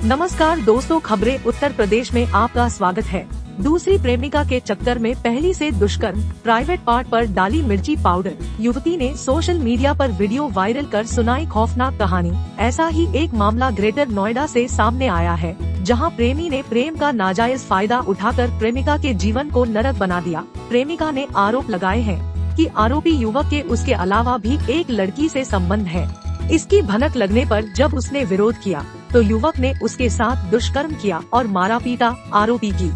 नमस्कार दोस्तों, खबरें उत्तर प्रदेश में आपका स्वागत है। दूसरी प्रेमिका के चक्कर में पहली से दुष्कर्म, प्राइवेट पार्ट पर डाली मिर्ची पाउडर। युवती ने सोशल मीडिया पर वीडियो वायरल कर सुनाई खौफनाक कहानी। ऐसा ही एक मामला ग्रेटर नोएडा से सामने आया है, जहां प्रेमी ने प्रेम का नाजायज फायदा उठाकर प्रेमिका के जीवन को नरक बना दिया। प्रेमिका ने आरोप लगाए हैं कि आरोपी युवक के उसके अलावा भी एक लड़की से संबंध है। इसकी भनक लगने पर जब उसने विरोध किया तो युवक ने उसके साथ दुष्कर्म किया और मारा पीटा। आरोपी की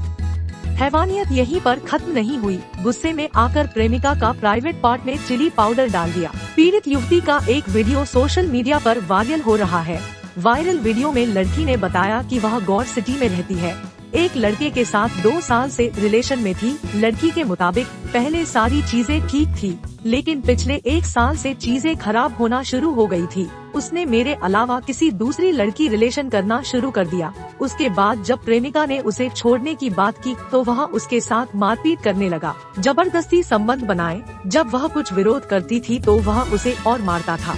हैवानियत यहीं पर खत्म नहीं हुई। गुस्से में आकर प्रेमिका का प्राइवेट पार्ट में चिली पाउडर डाल दिया। पीड़ित युवती का एक वीडियो सोशल मीडिया पर वायरल हो रहा है। वायरल वीडियो में लड़की ने बताया कि वह गौड़ सिटी में रहती है, एक लड़के के साथ 2 साल से रिलेशन में थी। लड़की के मुताबिक पहले सारी चीजें ठीक थी, लेकिन पिछले 1 साल से चीजें खराब होना शुरू हो गई थी। उसने मेरे अलावा किसी दूसरी लड़की रिलेशन करना शुरू कर दिया। उसके बाद जब प्रेमिका ने उसे छोड़ने की बात की तो वह उसके साथ मारपीट करने लगा, जबरदस्ती संबंध बनाए। जब वह कुछ विरोध करती थी तो वह उसे और मारता था।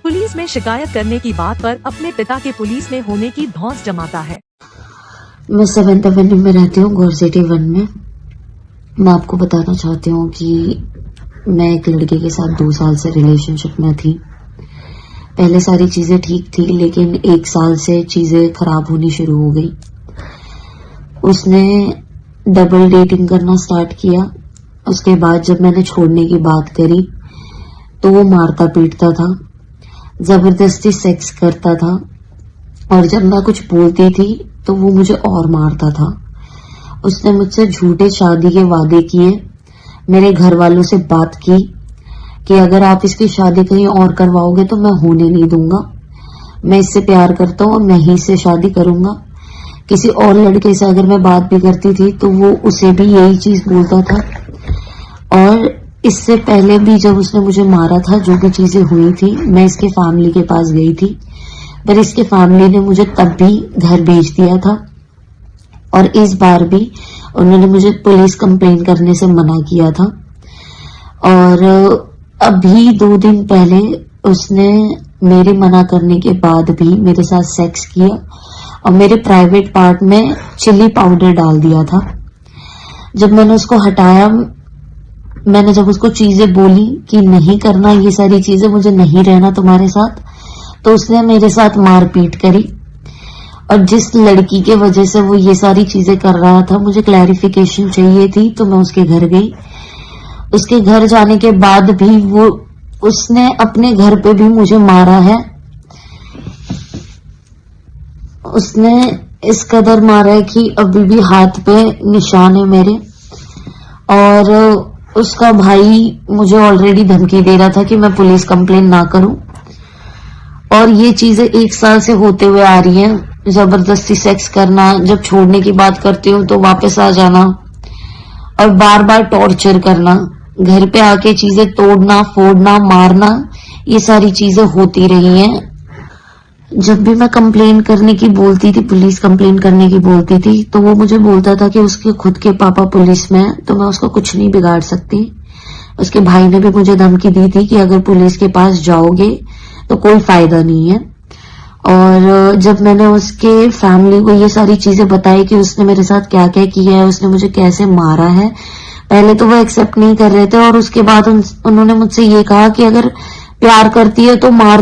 पुलिस में शिकायत करने की बात पर अपने पिता के पुलिस में होने की धौंस जमाता है। मैं 7th एवेन्यू में रहती हूँ, गौड़ सिटी 1 में। मैं आपको बताना चाहती हूँ कि मैं एक लड़के के साथ 2 साल से रिलेशनशिप में थी। पहले सारी चीजें ठीक थी, लेकिन 1 साल से चीजें खराब होनी शुरू हो गई। उसने डबल डेटिंग करना स्टार्ट किया। उसके बाद जब मैंने छोड़ने की बात करी तो वो मारता पीटता था, जबरदस्ती सेक्स करता था, और जब मैं कुछ बोलती थी तो वो मुझे और मारता था। उसने मुझसे झूठे शादी के वादे किए। मेरे घर वालों से बात की कि अगर आप इसकी शादी कहीं और करवाओगे तो मैं होने नहीं दूंगा। मैं इससे प्यार करता हूँ और मैं ही इससे शादी करूंगा। किसी और लड़के से अगर मैं बात भी करती थी तो वो उसे भी यही चीज बोलता था। और इससे पहले भी जब उसने मुझे मारा था, जो भी चीजें हुई थी, मैं इसके फैमिली के पास गई थी, पर इसके फैमिली ने मुझे तब भी घर भेज दिया था। और इस बार भी उन्होंने मुझे पुलिस कंप्लेन करने से मना किया था। और अभी 2 दिन पहले उसने मेरे मना करने के बाद भी मेरे साथ सेक्स किया और मेरे प्राइवेट पार्ट में चिली पाउडर डाल दिया था। जब मैंने उसको हटाया, मैंने जब उसको चीजें बोली कि नहीं करना ये सारी चीजें, मुझे नहीं रहना तुम्हारे साथ, तो उसने मेरे साथ मारपीट करी। और जिस लड़की के वजह से वो ये सारी चीजें कर रहा था, मुझे क्लैरिफिकेशन चाहिए थी, तो मैं उसके घर गई। उसके घर जाने के बाद भी उसने अपने घर पे भी मुझे मारा है। उसने इस कदर मारा है कि अभी भी हाथ पे निशान है मेरे। और उसका भाई मुझे ऑलरेडी धमकी दे रहा था कि मैं पुलिस कंप्लेन ना करूं। और ये चीजें 1 साल से होते हुए आ रही हैं। जबरदस्ती सेक्स करना, जब छोड़ने की बात करती हूँ तो वापस आ जाना, और बार बार टॉर्चर करना, घर पे आके चीजें तोड़ना, फोड़ना, मारना, ये सारी चीजें होती रही हैं। जब भी मैं कंप्लेन करने की बोलती थी, पुलिस कंप्लेन करने की बोलती थी, तो वो मुझे बोलता था कि उसके खुद के पापा पुलिस में है, तो मैं उसको कुछ नहीं बिगाड़ सकती। उसके भाई ने भी मुझे धमकी दी थी कि अगर पुलिस के पास जाओगे तो कोई फायदा नहीं है। और जब मैंने उसके फैमिली को ये सारी चीजें बताई कि उसने मेरे साथ क्या क्या किया है, उसने मुझे कैसे मारा है, पहले तो वो एक्सेप्ट नहीं कर रहे थे। और उसके बाद उन्होंने मुझसे ये कहा कि अगर प्यार करती है तो मार